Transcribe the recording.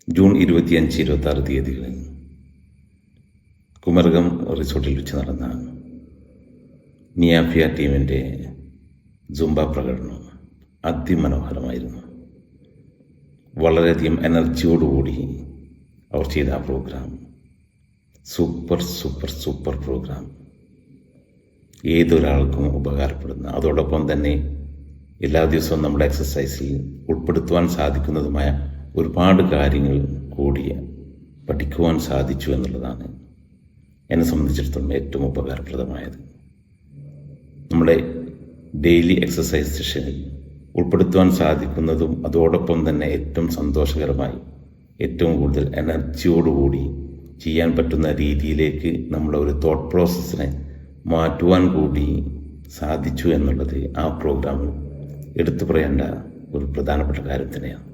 June 25, 26 തീയതികളിൽ കുമരകം റിസോർട്ടിൽ വെച്ച് നടന്ന നിയാഫിയ ടീമിൻ്റെ സുംബ പ്രകടനം അതിമനോഹരമായിരുന്നു. വളരെയധികം എനർജിയോടുകൂടി അവർ ചെയ്ത ആ പ്രോഗ്രാം സൂപ്പർ പ്രോഗ്രാം, ഏതൊരാൾക്കും ഉപകാരപ്പെടുന്ന, അതോടൊപ്പം തന്നെ എല്ലാ ദിവസവും നമ്മുടെ എക്സസൈസിൽ ഉൾപ്പെടുത്തുവാൻ സാധിക്കുന്നതുമായ ഒരുപാട് കാര്യങ്ങൾ കൂടി പഠിക്കുവാൻ സാധിച്ചു എന്നുള്ളതാണ് എന്നെ സംബന്ധിച്ചിടത്തോളം ഏറ്റവും ഉപകാരപ്രദമായത്. നമ്മുടെ ഡെയിലി എക്സസൈസ് സെഷനിൽ ഉൾപ്പെടുത്തുവാൻ സാധിക്കുന്നതും അതോടൊപ്പം തന്നെ ഏറ്റവും സന്തോഷകരമായി ഏറ്റവും കൂടുതൽ എനർജിയോടുകൂടി ചെയ്യാൻ പറ്റുന്ന രീതിയിലേക്ക് നമ്മളെ ഒരു തോട്ട് പ്രോസസ്സിനെ മാറ്റുവാൻ കൂടി സാധിച്ചു എന്നുള്ളത് ആ പ്രോഗ്രാമിൽ എടുത്തു പറയേണ്ട ഒരു പ്രധാനപ്പെട്ട കാര്യം തന്നെയാണ്.